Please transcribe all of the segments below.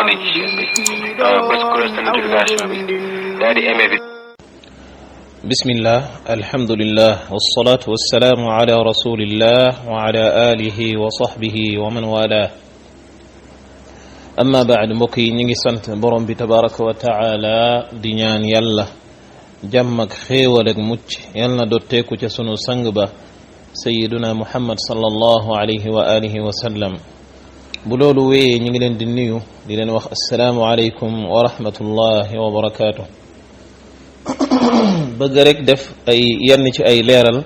abonné ci chaîne bi bës cloche de notification bi daal di aimé bi. bismillah alhamdulillah wassalatu wassalamu ala rasulillah wa ala alihi wa sahbihi wa man wala amma baad. mbokk yi ñu ngi sant borom bi tabaraka wa taala di ñaan yàlla jàmm ak xéewal ak mucc yal na dotteeku ca sunu sang ba sayiduna muhammad sallallahu alayhi wa alihi wa sallam. bu loolu wéyee ñu ngi leen di nuyu di leen wax assalaamu alaykum wa rahmatullahi wa barakaatu. bëgg rek def ay yenn ci ay leeral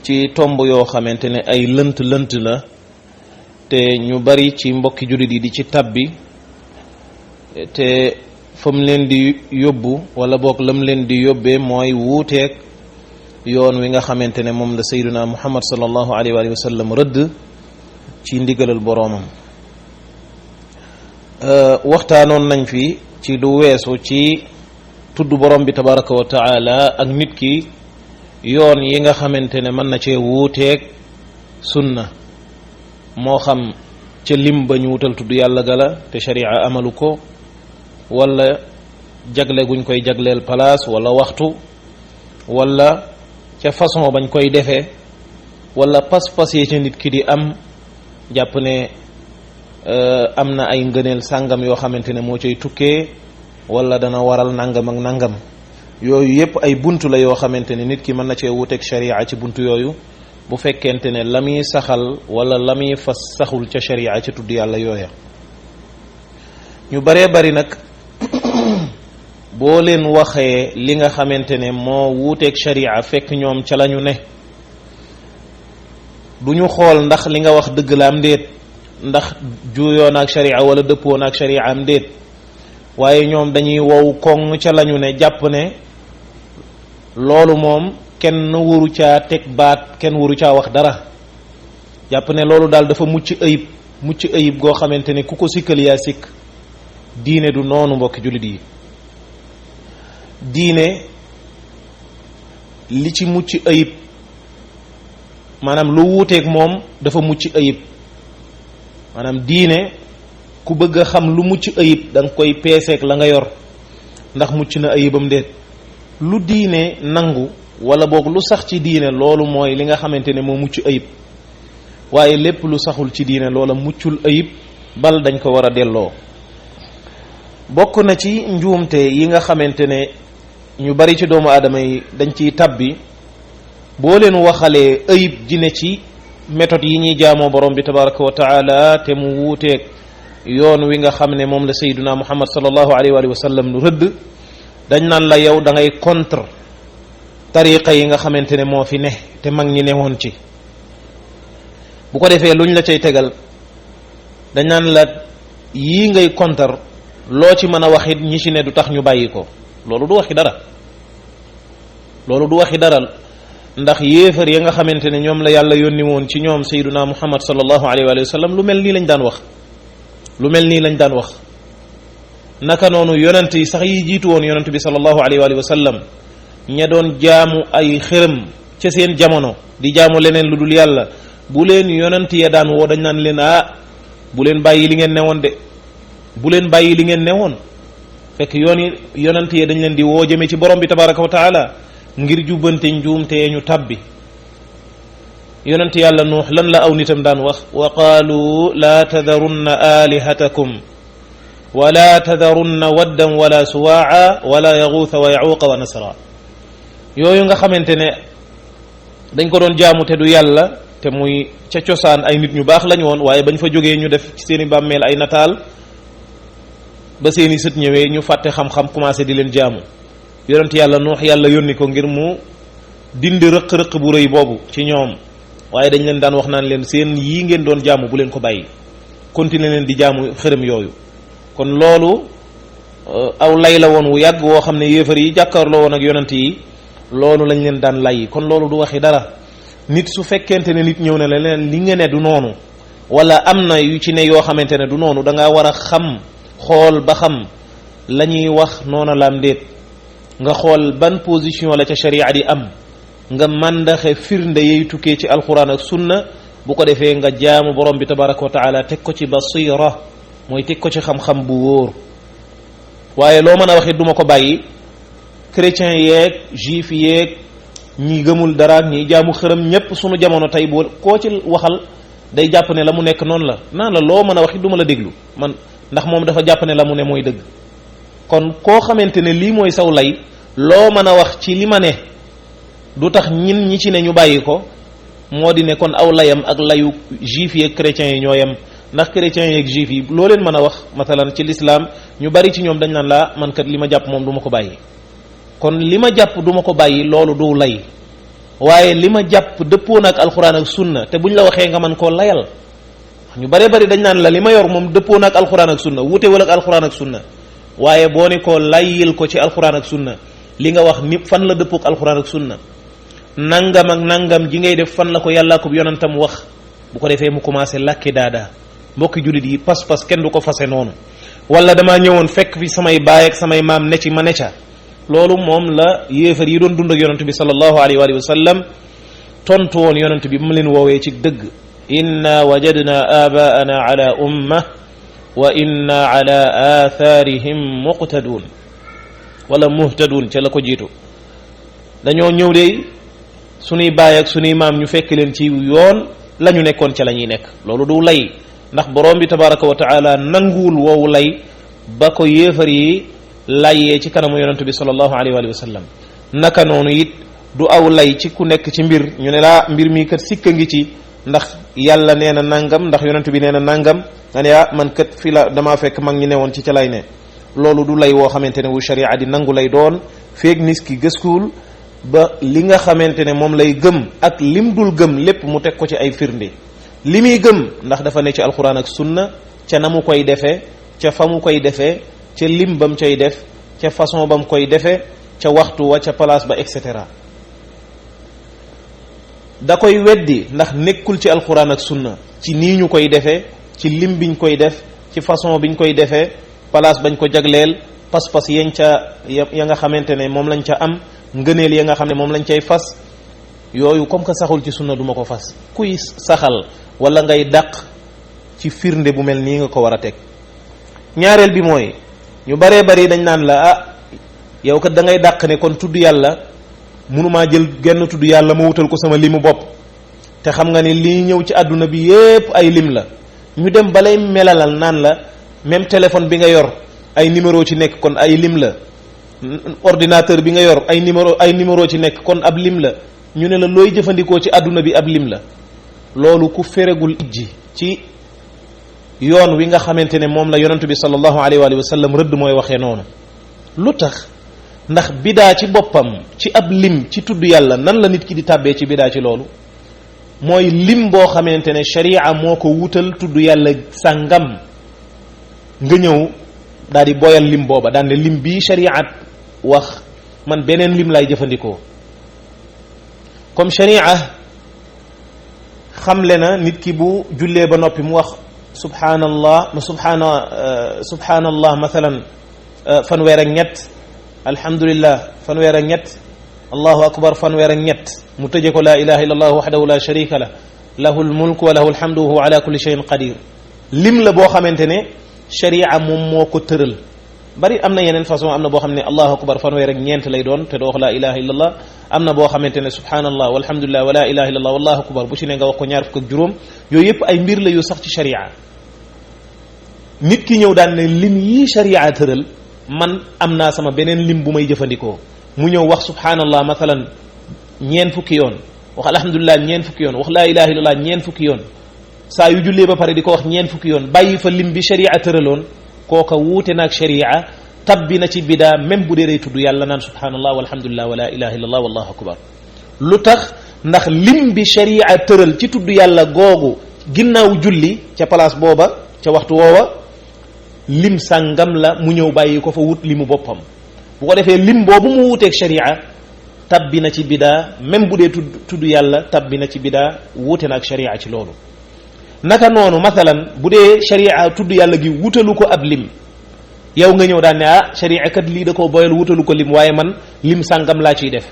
ci tomb yoo xamante ne ay lënt la te ñu bari ci mbokki jullit yi di ci tabbi te fam leen di yóbbu wala boog lam leen di yóbbee mooy wuuteeg yoon wi nga xamante ne moom la sayyiduna muhammad sallallahu alayhi wa sallam rëdd ci ndigalal boroomam. waxtaanoon nañ fi ci lu weesu ci tudd borom bi tabaraka wa taala ak nit ki yoon yi nga xamante ne mën na cee wuuteeg sunna, moo xam ca lim ba ñu wutal tudd yàlla gala te sharia amalu ko, wala jagle guñ koy jagleel place wala waxtu, wala ca façon bañ koy defee, wala pas-pas yi ca nit ki di am jàpp ne am na ay ngëneel sàngam yoo xamante ne moo cay tukkee wala dana waral nangam ak nangam. yooyu yépp ay buntu la yoo xamante ne nit ki mën na cee wuteeg sharia ci buntu yooyu bu fekkente ne la muy saxal wala la muy fas saxul ca sharia ci tudd yàlla yooya. ñu baree bari nag boo leen waxee li nga xamante ne moo wuuteeg sharia fekk ñoom ca lañu ne, du ñu xool ndax li nga wax dëgg la am déet, ndax juuyoo na ak sharia wala dëppoo na ak sharia am déet, waaye ñoom dañuy wow koŋ ca lañu ne, jàpp ne loolu moom kenn waru caa teg baat, kenn waru caa wax dara, jàpp ne loolu daal dafa mucc ayib goo xamante ne ku ko sikkal yaa sikk. diine du noonu mbokki jullit yi. diine li ci mucc ayib, maanaam lu wuuteeg moom dafa mucc ayib. maanaam diine ku bëgg a xam lu mucc ayib da nga koy peeseek la nga yor ndax mucc na ayibam déet. lu diine nangu wala boog lu sax ci diine loolu mooy li nga xamante ne moo mucc ayib, waaye lépp lu saxul ci diine loola muccul ayib, bal dañ ko war a delloo. bokk na ci njuumte yi nga xamante ne ñu bari ci doomu aadama yi dañ ciy tabbi, boo leen waxalee ayib ji ne ci méthode yi ñuy jaamoo borom bi tabaraka wa taala te mu wuuteeg yoon wi nga xam ne moom la sayyiduna muhammad sallallahu alayhi wa sallam lu rëdd, dañ naan la yow da ngay contre tariqa yi nga xamante ne moo fi ne te mag ñi newoon ci. bu ko defee luñ la cay tegal dañ naan la yii ngay contre loo ci mën a wax it ñi ci ne du tax ñu bàyyi ko. loolu du waxi dara ndax yéefar ya nga xamante ne ñoom la yàlla yónni woon ci ñoom sayyiduna muhammad sallallahu alayhi wa sallam lu mel nii lañ daan wax. naka noonu yonent yi sax yi jiitu woon yonent bi sallallahu alayhi wa sallam, ña doon jaamu ay xërëm ca seen jamono di jaamu leneen lu dul yàlla, bu leen yonent ya daan woo dañ naan leen bu leen bàyyi li ngeen newoon de, bu leen bàyyi li ngeen newoon. fekk yonent ya dañ leen di woo jëme ci borom bi tabaraka wa taala ngir jubbante njuumte ñu tabbi. yonent yàlla nuux lan la aw nitam daan wax? wa qaalu laa tadarunna alihatakum wala tadarunna waddan wala suwaa wala yaguutha wa yacuuqa wa nasra. yooyu nga xamante ne dañ ko doon jaamu te du yàlla, te muy ca cosaan ay nit ñu baax lañ woon, waaye bañ fa jógee ñu def ci seeni bàmmeel ay nataal ba seeni sët ñëwee ñu fàtte xam-xam commencé di leen jaamu. yonent yàlla nuux yàlla yónni ko ngir mu dindi rëq-rëq bu rëy boobu ci ñoom, waaye dañ leen daan wax naan leen seen yii ngeen doon jaamu bu leen ko bàyyi, continuer leen di jaamu xërëm yooyu. kon loolu aw lay la woon wu yàgg woo xam ne yéefar yi jàkkaarloo woon ak yonent yi, loolu lañ leen daan lay. kon loolu du waxi dara. nit su fekkente ne nit ñëw ne la leen li nga ne du noonu, wala am na yu ci ne yoo xamante ne du noonu, da ngaa war a xam, xool ba xam la ñuy wax noona laam déet, nga xool ban position la ca sharia di am, nga màndaxe firnde yey tukkee ci alquran ak sunna, bu ko defee nga jaamu borom bi tabaraka wa taala teg ko ci basira mooy teg ko ci xam-xam bu wóor waaye loo mën a wax it duma ko bàyyi chrétien yeeg juif yeeg ñi gëmul dara ñi jaamu xërëm ñépp sunu jamono tey boo koo ci waxal day jàpp ne la mu nekk noonu la naan la loo mën a wax it duma la déglu man ndax moom dafa jàpp ne la mu ne mooy dëgg kon koo xamante ne lii mooy saw lay loo mën a wax ci li ma ne du tax ñin ñi ci ne ñu bàyyi ko moo di ne kon aw layam ak layu juif yi ak chrétiens yi ñoo yem ndax chrétiens yi ak juif yi loo leen mën a wax matalan ci l'islam ñu bari ci ñoom dañ naan laa man kat li ma jàpp moom du ma ko bàyyi kon li ma jàpp du ma ko bàyyi loolu du lay waaye li ma jàpp dëppoo na ak alxuraan ak sunna te buñ la waxee nga mën koo layal ñu bare bari dañ naan la li ma yor moom dëppoo na ak alxuraan ak sunna wute wala ak alxuraan ak sunna waaye boo ne ko layil ko ci alxuraan ak sunna li nga wax ni fan la dëppoo ak alxuraan ak sunna nangam ak nangam ji ngay def fan la ko yàllaa ko yonentam wax bu ko defee mu commencé làkki daadaa mbokki jullit yi pas-pas kenn du ko fase noonu wala damaa ñëwoon fekk fi samay baay ak samay maam ne ci ma ne ca loolu moom la yéefar yi doon dund ak yonent bi sallallahu alayhi wa sallam tontu woon yonent bi ba mu leen woowee ci dëgg inna wajadna abaana ala umma wa inna ala atharihim muqtadun wala muhtadun ca la ko jiitu dañoo ñëw de sunuy baay ak sunuy maam ñu fekk leen ci yoon la ñu nekkoon ca la ñuy nekk loolu du lay ndax borom bi tabaraka wa taala nanguwul woowu lay ba ko yéefar yi layee ci kanamu yonent bi sallallahu alayhi wa sallam naka noonu it du aw lay ci ku nekk ci mbir ñu ne laa mbir mi kat sikka ngi ci ndax yàlla nee na nangam ndax yonent bi nee na nangam nga ne ah man kat fi la damaa fekk mag ñi newoon ci ca lay ne loolu du lay woo xamante ne wu sharia di nangu lay doon feeg nis ki gëstuwul ba li nga xamante ne moom lay gëm ak lim dul gëm lépp mu teg ko ci ay firnde li muy gëm ndax dafa ne ci alquran ak sunna ca na mu koy defee ca fa mu koy defee ca lim bam cay def ca façon bam koy defee ca waxtu wa ca place ba et cetera da koy weddi ndax nekkul ci alquran ak sunna ci nii ñu koy defee ci lim biñ koy def ci façon biñ koy defee place bañ ko jagleel pas-pas yañ ca ya nga xamante ne moom lañ ca am ngëneel ya nga xam ne moom lañ cay fas yooyu comme que saxul ci sunna duma ko fas kuy saxal wala ngay dàq ci firnde bu mel nii nga ko war a teg ñaareel bi mooy ñu baree bari dañ naan la ah yow kat da ngay dàq ne kon tudd yàlla mënumaa jël genn tudd yàlla ma wutal ko sama limu bopp te xam nga ne lii ñëw ci àdduna bi yépp ay lim la ñu dem balay melalal naan la même téléphone bi nga yor ay numéro ci nekk kon ay lim la ordinateur bi nga yor ay numéro ci nekk kon ab lim la ñu ne la looy jëfandikoo ci àdduna bi ab lim la loolu ku feregul ijji ci yoon wi nga xamante ne moom la yonent bi sallallahu alayhi wa sallam rëdd mooy waxee noonu lu tax ndax bidaa ci boppam ci ab lim ci tudd yàlla nan la nit ki di tàbbee ci bidaa ci loolu mooy lim boo xamante ne sharia moo ko wutal tudd yàlla sàngam nga ñëw daal di boyal lim booba daan ne lim bii sharia wax man beneen lim lay jëfandikoo comme sharia xamle na nit ki bu jullee ba noppi mu wax subhanallah mathalan fanweer ak ñett alhamdulillah fanweer ak ñett allahu akbar fanweer ak ñett mu tëje ko laa ilaha illa allah wahdahu la sharika la lahu almulku wa lahu alhamdu wa huwa ala kulli shay'in qadir lim la boo xamante ne sharia moom moo ko tëral bari am na yeneen façon am na boo xam ne allahu akbar fanweer ak ñeent lay doon te doo wax laa ilaha illa allah am na boo xamante ne subhanallah walhamdulillah wa la ilaha illa allah wallahu akbar bu ci ne nga wax ko ñaar fukk ak juróom yooyu yëpp ay mbir la yu sax ci sharia nit ki ñëw daan ne lim yii sharia tëral man am naa sama beneen lim bu may jëfandikoo mu ñëw wax subhanallah mathalan ñeen fukki yoon wax alhamdulillah ñeen fukki yoon wax laa ilaha illallah ñeen fukki yoon saa yu jullee ba pare di ko wax ñeen fukki yoon bàyyi fa lim bi sharia tëraloon kooka wuute naag sharia tabbi na ci bidaa même bu dee day tudd yàlla naan subhanallah walhamdulillah wa la ilaha illallah wallahu akbar lu tax ndax lim bi sharia tëral ci tudd yàlla googu ginnaaw julli ca place booba ca waxtu woowa lim sàngam la mu ñëw bàyyi ko fa wut limu boppam bu ko defee lim boobu mu wuteeg sharia tabbi na ci bidaa même bu dee tudd yàlla tabbi na ci bidaa wuute na ak sharia ci loolu naka noonu mathalan bu dee sharia tudd yàlla gi wutalu ko ab lim yow nga ñëw daan ne ah sharia kat lii da koo boyal wutalu ko lim waaye man lim sàngam laa ciy def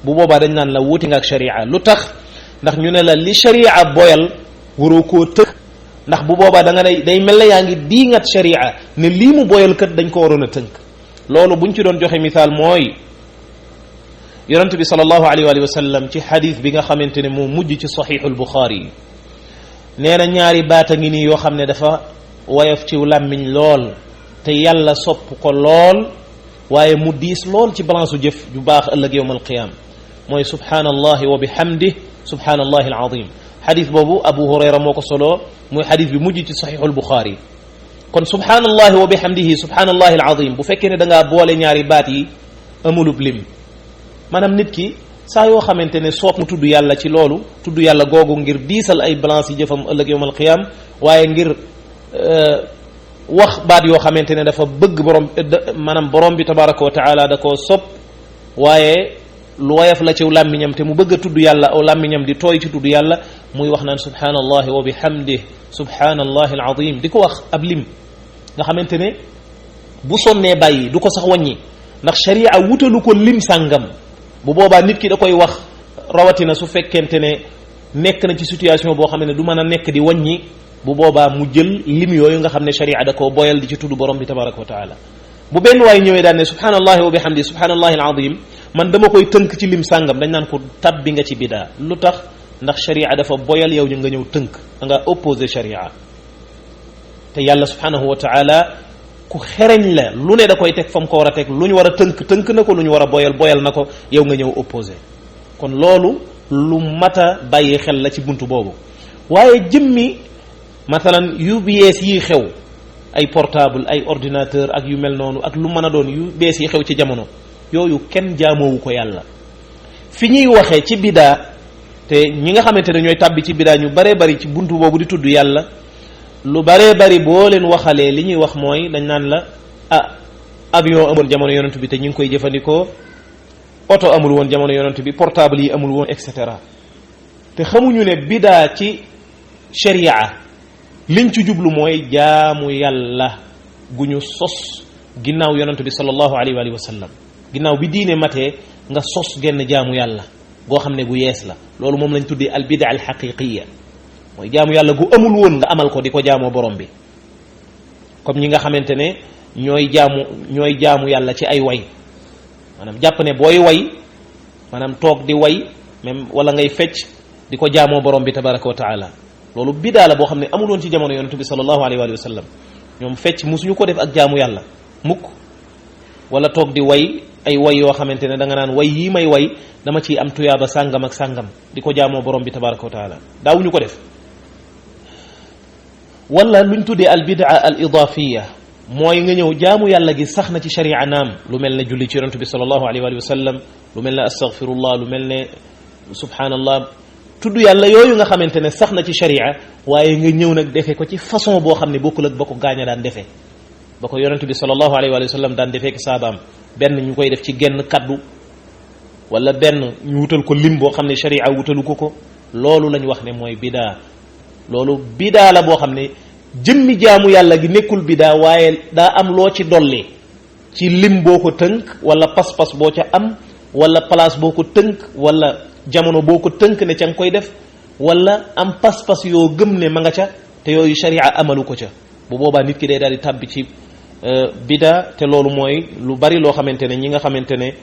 bu boobaa dañ naan la wuute nga ak sharia lu tax ndax ñu ne la li sharia boyal waroo koo tëkk ndax bu boobaa da nga day mel ne yaa ngi diingat sharia ne lii mu boyal kat dañ ko waroon a tënk. loolu buñ ci doon joxe misaal mooy yonent bi sallallahu alayhi wa sallam ci xadis bi nga xamante ne moo mujj ci saxiixul Buxaari nee na ñaari baata ngi nii yoo xam ne dafa woyof ci làmmiñ lool te yàlla sopp ko lool waaye mu diis lool ci balance u jëf ju baax ëllëg yowm alqiyam mooy subhanallahi wa bihamdih subhanallahi alazim xadis boobu Abu Hurayra moo ko soloo muy xadis bi mujj ci saxiixul Buxaari kon subhanallahi wa bihamdihi subhanallahi alazim bu fekkee ne da ngaa boole ñaari baat yi amulub lim maanaam nit ki saa yoo xamante ne soob mu tudd yàlla ci loolu tudd yàlla googu ngir diisal ay balance yi jëfam ëllëg yowm alqiyam waaye ngir wax baat yoo xamante ne dafa bëgg maanaam borom bi tabaraka wa taala da koo sopp waaye lu woyof la ci làmmiñam te mu bëgg a tudd yàlla aw làmmiñam di tooy ci tudd yàlla muy wax naan subhanallahi wa bihamdih subhanallahi alazim di ko wax ab lim nga xamante ne bu sonnee bàyyi du ko sax wàññi ndax sharia wutalu ko lim sàngam bu boobaa nit ki da koy wax rawatina su fekkente ne nekk na ci situation boo xam ne du mën a nekk di wàññi bu boobaa mu jël lim yooyu nga xam ne sharia da koo boyal di ci tudd borom bi tabaraka wa taala bu benn waay ñëwee daan ne subhanallahi wa bihamdi subhanallahi alazim man dama koy tënk ci lim sàngam dañ naan ko tabbi nga ci bidaa lu tax ndax sharia dafa boyal yow ñu nga ñëw tënk da nga opposé sharia te yàlla subhanahu wa taala ku xereñ la lu ne da koy teg fa mu ko war a teg lu ñu war a tënk na ko lu ñu war a boyal na ko yow nga ñëw opposé kon loolu lu mat a bàyyi xel la ci buntu boobu waaye jëmmi mathalan yu bees yi xew ay portable ay ordinateur ak yu mel noonu ak lu mën a doon yu bees yi xew ci jamono yooyu kenn jaamoowu ko yàlla fi ñuy waxee ci bidaa te ñi nga xamante ne ñooy tàbbi ci bidaa ñu baree bari ci buntu boobu di tudd yàlla lu baree bari boo leen waxalee li ñuy wax mooy dañ naan la avion amul jamono yonent bi te ñu ngi koy jëfandikoo oto amul woon jamono yonent bi portable yi amul woon et cetera te xamuñu ne bidaa ci sharia liñ ci jublu mooy jaamu yàlla gu ñu sos ginnaaw yonent bi sallallahu alayhi wa sallam ginnaaw bi diine matee nga sos genn jaamu yàlla goo xam ne gu yees la loolu moom lañ tuddee al bidaa al xaqiqiya mooy jaamu yàlla gu amul woon nga amal ko di ko jaamoo borom bi comme ñi nga xamante ne ñooy jaamu yàlla ci ay way maanaam jàpp ne booy way maanaam toog di way même wala ngay fecc di ko jaamoo borom bi tabaraka wa taala loolu bidaa la boo xam ne amul woon ci jamono yonent bi sallallahu alayhi wa sallam ñoom fecc musuñu ko def ak jaamu yàlla mukk wala toog di way ay way yoo xamante ne da nga naan way yii may way dama ciy am tuyaaba sàngam ak sàngam di ko jaamoo borom bi tabaraka wa taala daawuñu ko def wala luñ tuddee al bidaa al idafiya mooy nga ñëw jaamu yàlla gi sax na ci sharia naam lu mel ne julli ci yonent bi sallallahu alayhi wa sallam lu mel ne astaghfirullah lu mel ne subhanallah tudd yàlla yooyu nga xamante ne sax na ci sharia waaye nga ñëw nag defee ko ci façon boo xam ne bokkul ak ba ko gaaña daan defee ba ko yonent bi sallallahu alayhi wa sallam daan defee ki saabaam benn ñu koy def ci genn kaddu wala benn ñu wutal ko lim boo xam ne sharia wutalu ko loolu lañ wax ne mooy bidaa loolu bidaa la boo xam ne jëmmi jaamu yàlla gi nekkul bidaa waaye daa am loo ci dolli ci lim boo ko tënk wala pas-pas boo ca am wala place boo ko tënk wala jamono boo ko tënk ne ca nga koy def wala am pas-pas yoo gëm ne ma nga ca te yooyu sharia amalu ko ca bu boobaa nit ki day daal di tàbbi ci bidaa te loolu mooy lu bari loo xamante ne ñi nga xamante ne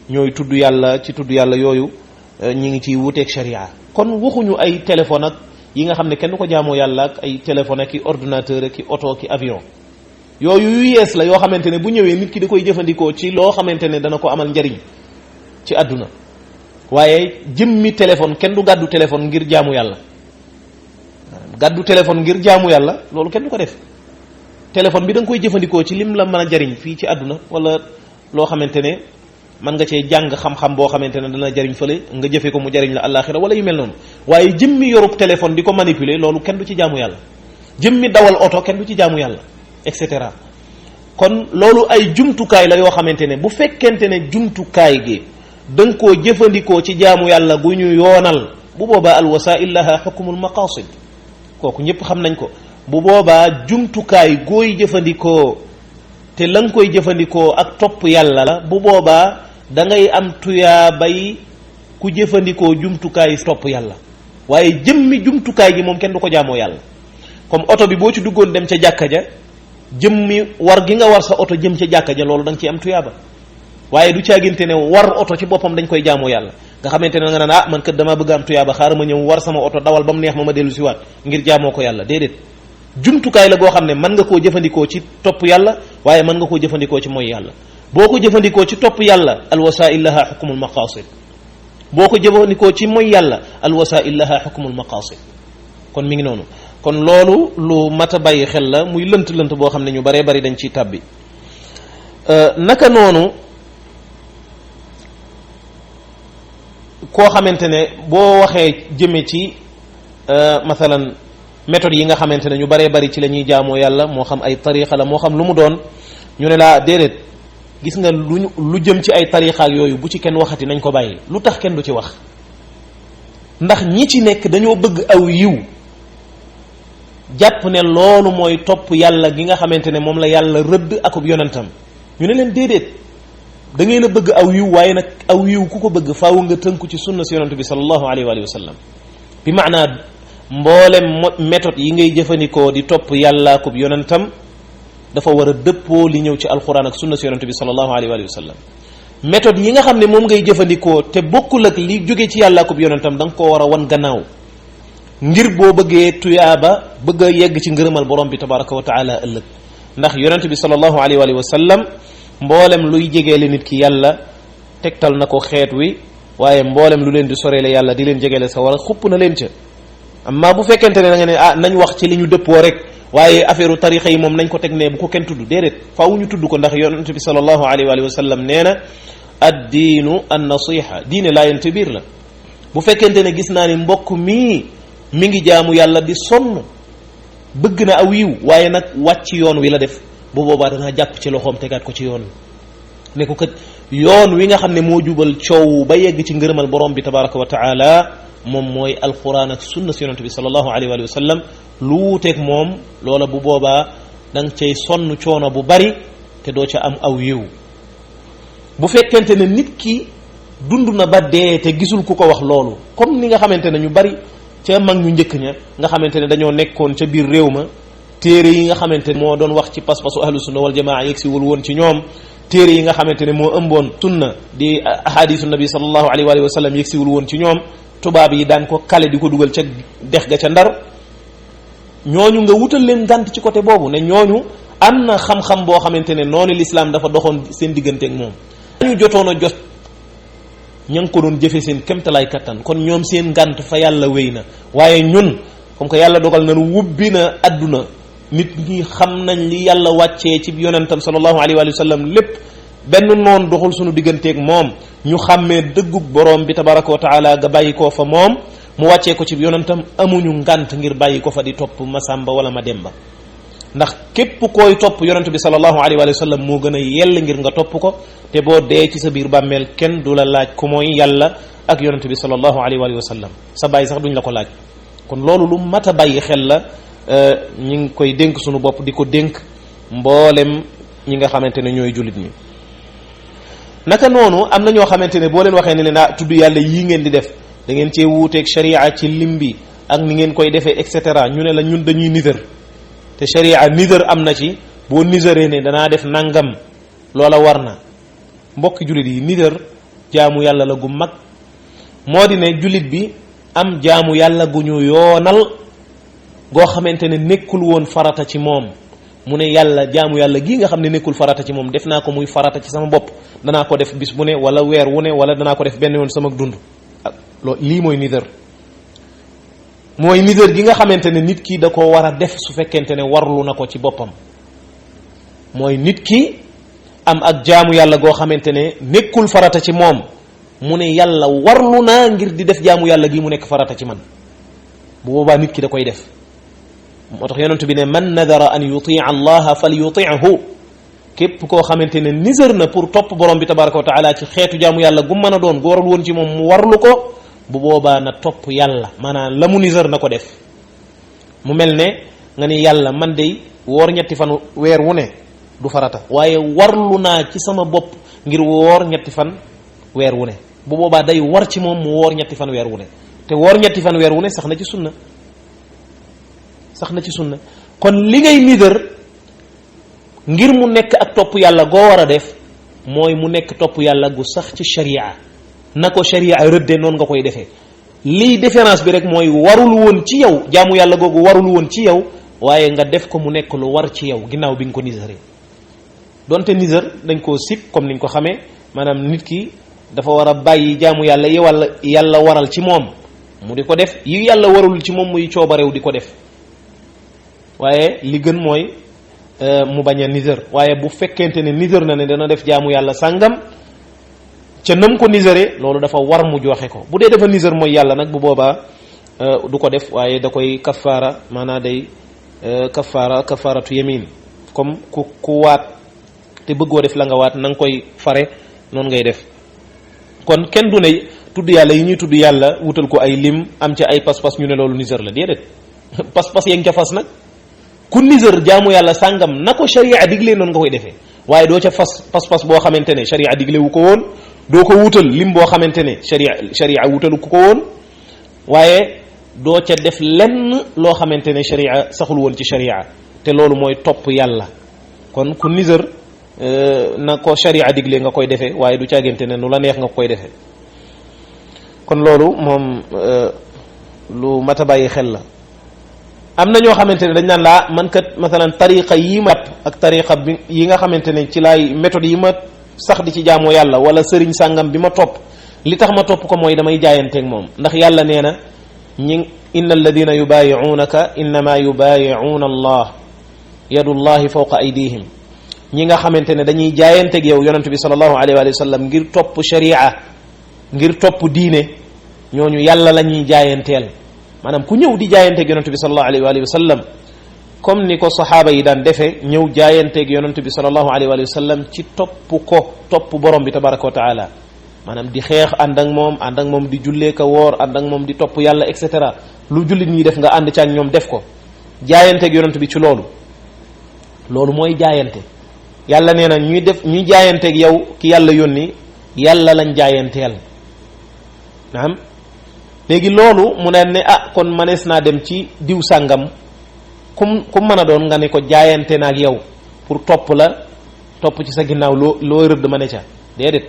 ñooy tudd yàlla ci tudd yàlla yooyu ñi ngi ciy wuteeg sharia kon waxuñu ay téléphone ak yi nga xam ne kenn du ko jaamoo yàlla ak ay téléphone ak i ordinateur ak i oto ki avion yooyu yu yees la yoo xamante ne bu ñëwee nit ki da koy jëfandikoo ci loo xamante ne dana ko amal njariñ ci àdduna waaye jëmmi téléphone kenn du gàddu téléphone ngir jaamu yàlla gàddu téléphone ngir jaamu yàlla loolu kenn du ko def téléphone bi da nga koy jëfandikoo ci lim la mën a jariñ fii ci àdduna wala loo xamante ne mën nga cee jàng xam-xam boo xamante ne dana jariñ fële nga jëfee ko mu jariñ la àllaaxira wala yu mel noonu waaye jëmmi yorub téléphone di ko manipuler loolu kenn du ci jaamu yàlla jëmmi dawal oto kenn du ci jaamu yàlla et cetera kon loolu ay jumtukaay la yoo xamante ne bu fekkente ne jumtukaay gi da nga koo jëfandikoo ci jaamu yàlla gu ñu yoonal bu boobaa al wasail laha xukmul maqasid kooku ñëpp xam nañ ko bu boobaa jumtukaay gooy jëfandikoo te la nga koy jëfandikoo ak topp yàlla la bu boobaa da ngay am tuyaabay ku jëfandikoo jumtukaay topp yàlla waaye jëmmi jumtukaay gi moom kenn du ko jaamoo yàlla comme oto bi boo ci duggoon dem ca jàkka ja jëmmi war gi nga war sa oto jëm ca jàkka ja loolu da nga ciy am tuyaaba waaye du caaginte ne war oto ci boppam dañ koy jaamoo yàlla nga xamante ne nga naan ah man kat damaa bëgg am tuyaaba xaaral ma ñëw war sama oto dawal ba mu neex ma dellu si waat ngir jaamoo ko yàlla déedéet jumtukaay la goo xam ne mën nga koo jëfandikoo ci topp yàlla waaye mën nga koo jëfandikoo ci mooy yàlla boo ko jëfandikoo ci topp yàlla alwasail laha xukmul maqasid boo ko jëfandikoo ci mooy yàlla alwasail laha xukmul maqasid kon mi ngi noonu kon loolu lu mat a bàyyi xel la muy lënt boo xam ne ñu baree bari dañ ciy tàbbi naka noonu koo xamante ne boo waxee jëme ci mathalan méthode yi nga xamante ne ñu baree bari ci la ñuy jaamoo yàlla moo xam ay tariqa la moo xam lu mu doon ñu ne laa déedéet gis nga lu jëm ci ay tariqa ak yooyu bu ci kenn waxati nañ ko bàyyi lu tax kenn du ci wax ndax ñi ci nekk dañoo bëgg aw yiw jàpp ne loolu mooy topp yàlla gi nga xamante ne moom la yàlla rëdd akub yonentam ñu ne leen déedéet da ngeen a bëgg aw yiw waaye nag aw yiw ku ko bëgg faaw nga tënku ci sunna si yonent bi sallallahu alayhi wa sallam bi maanaa mboolem méthode yi ngay jëfandikoo di topp yàlla akub yonentam dafa war a dëppoo li ñëw ci alquran ak sunna si yonent bi sallallahu alayhi wa sallam méthode yi nga xam ne moom ngay jëfandikoo te bokkul ak li jóge ci yàlla akub yonentam da nga koo war a wan gannaaw ngir boo bëggee tuyaaba bëgg a yegg ci ngërëmal borom bi tabaraka wa taala ëllëg ndax yonent bi sallallahu alayhi wa sallam mboolem luy jegeele nit ki yàlla tegtal na ko xeet wi waaye mboolem lu leen di soreele yàlla di leen jegeele sa war a xupp na leen ca amma bu fekkente ne da nga ne ah nañ wax ci li ñu dëppoo rek waaye affaire tarixa yi moom nañ ko teg ne bu ko kenn tudd déedéet faaw ñu tudd ko ndax yonent bi sallallahu alayhi wa sallam nee na ad diinu an nasiha diine laayante biir la bu fekkente ne gis naa ni mbokk mi ngi jaamu yàlla di sonn bëgg na aw yiw waaye nag wàcc yoon wi la def bu boobaa danaa jàpp ci loxoom tegaat ko ci yoon wi ne ko kat yoon wi nga xam ne moo jubal coow ba yegg ci ngërëmal borom bi tabaraka wa taala moom mooy alquran ak sunna si yonent bi sallallahu alayhi wa sallam lu wuuteeg moom loola bu boobaa da nga cay sonn coono bu bari te doo ca am aw yiw bu fekkente ne nit ki dund na ba dee te gisul ku ko wax loolu comme ni nga xamante ne ñu bari ca mag ñu njëkk ña nga xamante ne dañoo nekkoon ca biir réew ma téere yi nga xamante ne moo doon wax ci pas-pasu ahlu sunna wal jamaa yegsiwul woon ci ñoom téere yi nga xamante ne moo ëmboon sunna di ahadisu nabi sallallahu alayhi wa sallam yegsiwul woon ci ñoom tubaab yi daan ko kale di ko dugal ca dex ga ca ndar ñooñu nga wutal leen gànt ci côté boobu ne ñooñu am na xam-xam boo xamante ne noonu l'islam dafa doxoon seen digganteeg moom ñu jotoon a jot ña ngi ko doon jëfe seen kemtalaay kattan kon ñoom seen ngànt fa yàlla wéy na waaye ñun comme que yàlla dogal nañu wubbi na àdduna nit ñi xam nañ li yàlla wàccee ci yonentam sallallahu alayhi wa sallam lépp benn noon doxul suñu digganteeg moom ñu xàmmee dëggug borom bi tabaraka wa taala ga bàyyi koo fa moom mu wàccee ko ci yonentam amuñu ngànt ngir bàyyi ko fa di topp Masamba wala Mademba ndax képp koy topp yonent bi sallallahu alayhi wa sallam moo gën a yell ngir nga topp ko te boo dee ci sa biir bàmmeel kenn du la laaj ku mooy yàlla ak yonent bi sallallahu alayhi wa sallam sa bàyyi sax duñ la ko laaj kon loolu lu mat a bàyyi xel la ñi ngi koy dénk suñu bopp di ko dénk mboolem ñi nga xamante ne ñooy jullit ñi naka noonu am na ñoo xamante ne boo leen waxee ne leen ah tudd yàlla yii ngeen di def da ngeen cee wuuteeg sharia ci lim bi ak ni ngeen koy defee et cetera ñu ne la ñun dañuy nidër te sharia nidër am na ci boo nidëree ne danaa def nangam loola war na mbokki jullit yi nidër jaamu yàlla la gu mag moo di ne jullit bi am jaamu yàlla gu ñu yoonal goo xamante ne nekkul woon farata ci moom mu ne yàlla jaamu yàlla gii nga xam ne nekkul farata ci moom def naa ko muy farata ci sama bopp danaa ko def bis bu ne wala weer wu ne wala danaa ko def benn yoon sama dund lii mooy nidër mooy nidër gi nga xamante ne nit ki da ko war a def su fekkente ne warlu na ko ci boppam mooy nit ki am ak jaamu yàlla goo xamante ne nekkul farata ci moom mu ne yàlla warlu naa ngir di def jaamu yàlla gi mu nekk farata ci man bu boobaa nit ki da koy def moo tax yonent bi ne man nadara an yutia allaha fal yuti'hu képp koo xamante ne nisër na pour topp borom bi tabaraka wa taala ci xeetu jaamu yàlla gu mën a doon gu warul woon ci moom mu warlu ko bu boobaa na topp yàlla maanaam la mu nisër na ko def mu mel ne nga ni yàlla man de woor ñetti fan weer wu ne du farata waaye warlu naa ci sama bopp ngir woor ñetti fan weer wu ne bu boobaa day war ci moom mu woor ñetti fan weer wu ne te woor ñetti fan weer wu ne sax na ci sunna sax na ci sunna. kon li ngay nidër ngir mu nekk ak topp yàlla goo war a def mooy mu nekk topp yàlla gu sax ci sharia na ko sharia rëdde noonu nga koy defee. lii différence bi rek mooy warul woon ci yow, jaamu yàlla googu warul woon ci yow, waaye nga def ko mu nekk lu war ci yow ginnaaw bi nga ko nizaree. donte nizar dañ koo sib comme niñ ko xamee, maanaam nit ki dafa war a bàyyi jaamu yàlla yi wala yàlla waral ci moom mu di ko def, yi yàlla warul ci moom muy coobarew di ko def. waaye li gën mooy mu bañ a nizar. waaye bu fekkente ne nizar na ne dana def jaamu yàlla sàngam ca nam ko nizare, loolu dafa war mu joxe ko. bu dee dafa nizar mooy yàlla nag bu boobaa du ko def, waaye da koy kafaara, maanaa day kafaaratu yamin. comme ku waat te bëggoo def la nga waat na nga koy fare noonu ngay def. kon kenn du ne tudd yàlla yi ñuy tudd yàlla wutal ko ay lim am ca ay pas-pas ñu ne loolu nizar la, déedéet. pas-pas yaa ngi ca fas nag. ku nizar jaamu yàlla sàngam na ko sharia digle noonu nga koy defee, waaye doo ca fas pas-pas boo xamante ne sharia digle wu ko woon, doo ko wutal lim boo xamante ne sharia wutalu ku ko woon, waaye doo ca def lenn loo xamante ne sharia saxul woon ci sharia, te loolu mooy topp yàlla. kon ku nizar na ko sharia digle nga koy defee, waaye du caagante ne nu la neex nga koy defee. kon loolu moom lu mat a bàyyi xel la. am na ñoo xamante ne dañ naan laa man kat masalan tariqa yi ma ak tariqa bi yi nga xamante ne ci laay méthode yi ma sax di ci jaamoo yàlla wala sëriñ sàngam bi ma topp, li tax ma topp ko mooy damay jaayanteeg moom. ndax yàlla nee na ñi inna alladina yubaayi'unaka innama yubaayi'una allah yadullahi fawqa aydihim. ñi nga xamante ne dañuy jaayanteeg yow yonent bi sallallahu alayhi wa sallam ngir topp sharia, ngir topp diine, ñooñu yàlla la ñuy jaayanteel. maanaam ku ñëw di jaayanteeg yonent bi sallallahu alayhi wa sallam comme ni ko saxaaba yi daan defee, ñëw jaayanteeg yonent bi sallallahu alayhi wa sallam ci topp borom bi tabaraka wa taala. maanaam di xeex ànd ak moom di jullee ka woor ànd ak moom di topp yàlla et cetera. lu jullit ñi def nga ànd ci ak ñoom def ko, jaayanteeg yonent bi ci loolu mooy jaayante. yàlla nee na ñuy jaayanteeg yow ki yàlla yónni, yàlla lañ jaayanteel. naam léegi loolu mu ne kon manees naa dem ci diw sàngam kum mën a doon nga ne ko jaayante na ak yow pour topp ci sa ginnaaw loo rëdd ma ne ca, déedéet.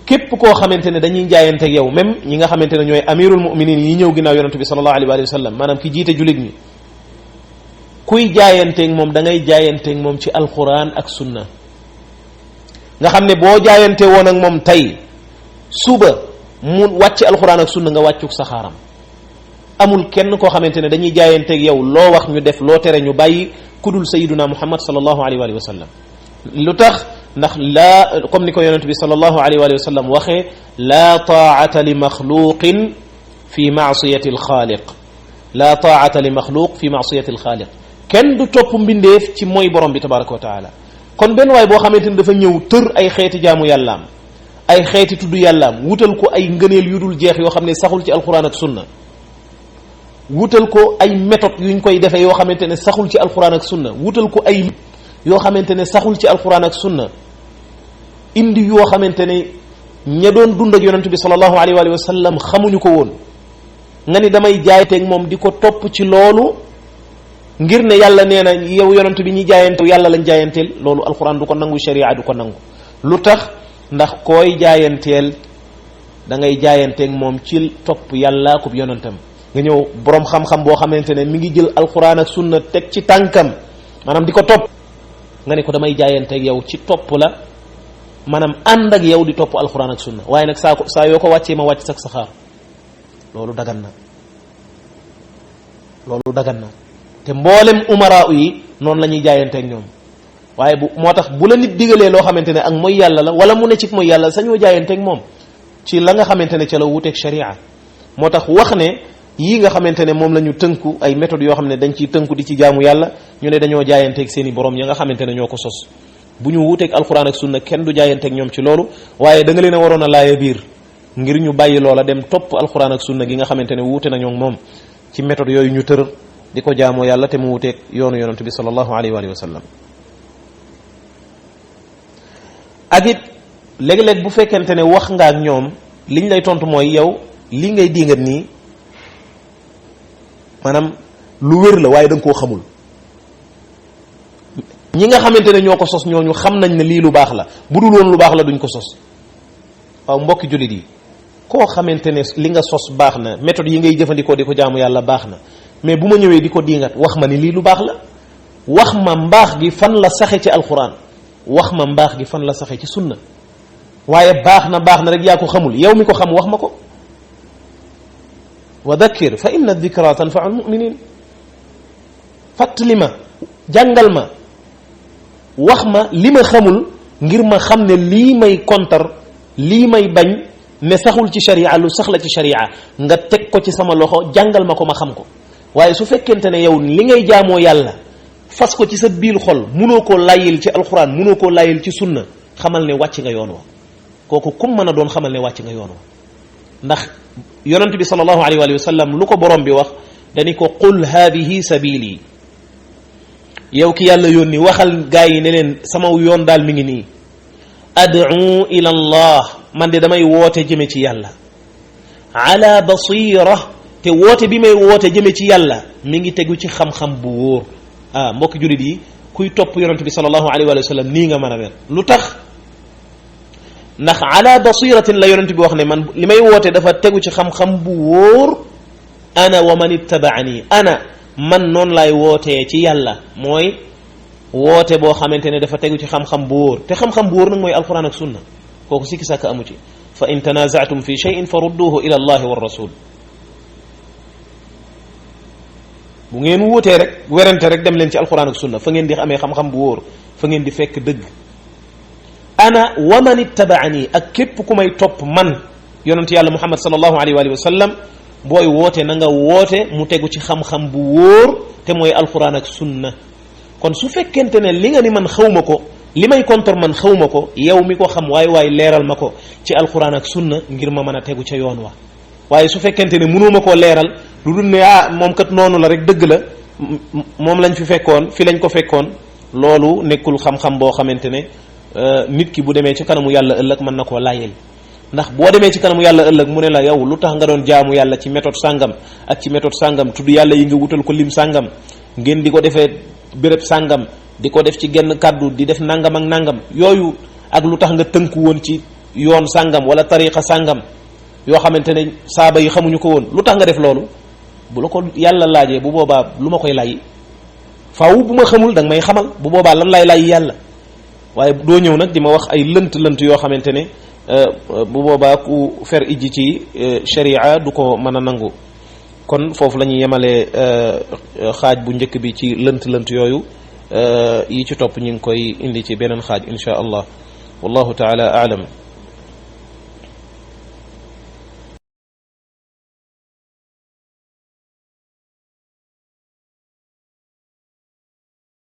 képp koo xamante ne dañuy jaayante ak yow, même ñi nga xamante ne ñooy amirul muminin yi ñëw ginnaaw yonent bi sallallahu alayhi wa sallam, maanaam ki jiite jullit ñi, kuy jaayanteeg moom da ngay jaayanteeg moom ci alquran ak sunna. nga xam ne boo jaayante woon ak moom tey, suba mu wàcc alquran ak sunna nga wàccuk saxaaram. amul kenn koo xamante ne dañuy jaayanteeg yow loo wax ñu def, loo tere ñu bàyyi, kudul sayiduna muhammad sallallahu alayhi wa sallam. lu tax? ndax laa, comme ni ko yonent bi sallallahu alayhi wa sallam waxee, laa taa'ata li maxluqin fi maasiyati alxaaliq. laa taa'ata li maxluq fi maasiyati alxaaliq. kenn du topp mbindeef ci mooy borom bi tabaraka wa taala. kon benn waay boo xamante ni dafa ñëw tër ay xeeti jaamu yàllaam, ay xeeti tudd yàllaam, wutal ko ay ngëneel yu dul jeex yoo xam ne saxul ci alquran ak sunna, wutal ko ay méthode yuñ koy defee yoo xamante ne saxul ci alquran ak sunna, wutal ko ay yoo xamante ne saxul ci alquran ak sunna, indi yoo xamante ne ña doon dund ak yonent bi sallallahu alayhi wa sallam xamuñu ko woon, nga ni damay jaayanteeg moom di ko topp ci loolu ngir ne yàlla nee na yow yonent bi ñi jaayante yàlla lañ jaayanteel. loolu alquran du ko nangu, sharia du ko nangu. lu tax? ndax koy jaayanteel da ngay jaayanteeg moom ci topp yàlla ko yonentam. nga ñëw borom xam-xam boo xamante ne mi ngi jël alquran ak sunna teg ci tànkam, maanaam di ko topp, nga ne ko damay jaayanteeg yow ci topp la, maanaam ànd ak yow di topp alquran ak sunna. waaye nag saa yoo ko wàccee ma wàcc sax saxaar, loolu dagan na. te mboolem umara yi noonu la ñuy jaayanteeg ñoom. waaye moo tax bu la nit digalee loo xamante ne ak mooy yàlla la, wala mu ne ci mooy yàlla, sañoo jaayanteeg moom ci la nga xamante ne ca la wuteeg sharia. moo tax wax ne yii nga xamante ne moom la ñu tënku, ay méthodes yoo xam ne dañ ciy tënku di ci jaamu yàlla, ñu ne dañoo jaayanteeg seen i borom ya nga xamante ne ñoo ko sos. bu ñu wuuteeg alquran ak sunna kenn du jaayanteeg ñoom ci loolu, waaye da nga leen a waroon a laaya biir ngir ñu bàyyi loola dem topp alquran ak sunna gi nga xamante ne wuute nañoo moom ci méthode yooyu ñu tër di ko jaamoo yàlla te mu wuuteeg yoonu yonent bi sallallahu alayhi wa sallam. ak it léeg-léeg bu fekkente ne wax nga ak ñoom, liñ lay tontu mooy yow li ngay dingat nii, maanaam lu wér la waaye da nga koo xamul. ñi nga xamante ne ñoo ko sos ñooñu xam nañ ne lii lu baax la, bu dul woon lu baax la duñ ko sos. waaw mbokki jullit yi, koo xamante ne li nga sos baax na, méthode yi ngay jëfandikoo di ko jaamu yàlla baax na, mais bu ma ñëwee di ko diingat wax ma ni lii lu baax la, wax ma mbaax gi fan la saxe ci alquran, wax ma mbaax gi fan la saxe ci sunna. waaye baax na rek yaa ko xamul, yow mi ko xam wax ma ko. wa dakkir fa inna dikra tanfau almuminin. fàttali ma, jàngal ma, wax ma li ma xamul ngir ma xam ne lii may kontar, lii may bañ ne saxul ci sharia, lu sax la ci sharia, nga teg ko ci sama loxo, jàngal ma ko ma xam ko. waaye su fekkente ne yow li ngay jaamoo yàlla fas ko ci sa biir xol, munoo koo layil ci alquran, munoo koo layil ci sunna, xamal ne wàcc nga yoon wa. kooku kum mën a doon xamal ne wàcc nga yoon wa. ndax yonent bi sallallahu alayhi wa sallam lu ko borom bi wax dani ko qul hadihi sabili, yow ki yàlla yónni waxal gaa yi ne leen sama yoon daal mi ngi nii, ad'u ila allah, man de damay woote jëme ci yàlla, ala basira, te woote bi may woote jëme ci yàlla mi ngi tegu ci xam-xam bu wóor. mbokki jullit yi, kuy topp yonent bi sallallahu alayhi wa sallam nii nga mën a mel. lu tax? ndax ala basiratin la yonent bi wax ne man li may woote dafa tegu ci xam-xam bu wóor. ana wa man ittabaani, man noonu laay wootee ci yàlla, mooy woote boo xamante ne dafa tegu ci xam-xam bu wóor. te xam-xam bu wóor nag mooy alquran ak sunna, kooku sikki sàkk amu ci. fa in tanaza'tum fi shay'in farudduhu ila allahi wa rasul. bu ngeen wuutee rek werante rek dem leen ci alquran ak sunna, fa ngeen di amee xam-xam bu wóor, fa ngeen di fekk dëgg. ana wa man ittabaani, ak képp ku may topp man yonent yàlla muhammad sallallahu alayhi wa sallam, booy woote na nga woote mu tegu ci xam-xam bu wóor, te mooy alquran ak sunna. kon su fekkente ne li nga ni man xawma ko, li may contre man xawma ko, yow mi ko xam waay leeral ma ko ci alquran ak sunna ngir ma mën a tegu ca yoon wa. waaye su fekkente ne mënoo ma koo leeral lu dul ne moom kat noonu la rek, dëgg la, moom lañ fi fekkoon, fi lañ ko fekkoon, loolu nekkul xam-xam boo xamante ne nit ki bu demee ci kanamu yàlla ëllëg mën na koo layel. ndax boo demee ci kanamu yàlla ëllëg mu ne la yow lu tax nga doon jaamu yàlla ci méthode sàngam ak ci méthode sàngam, tudd yàlla yi nga wutal ko lim sàngam, ngeen di ko defee béréb sàngam, di ko def ci genn kàddu, di def nangam ak nangam yooyu, ak lu tax nga tënku woon ci yoon sàngam wala tariqa sàngam yoo xamante ne saaba yi xamuñu ko woon, lu tax nga def loolu? bu la ko yàlla laajee, bu boobaa lu ma koy lay? faaw bu ma xamul da nga may xamal, bu boobaa lan lay lay yàlla. waaye doo ñëw nag di ma wax ay lënt yoo xamante ne bu boobaa ku fer ijji ci sharia du ko mën a nangu. kon foofu la ñuy yemalee xaaj bu njëkk bi ci lënt yooyu. yi ci topp ñu ngi koy indi ci beneen xaaj insha allah. wallahu taala aalam.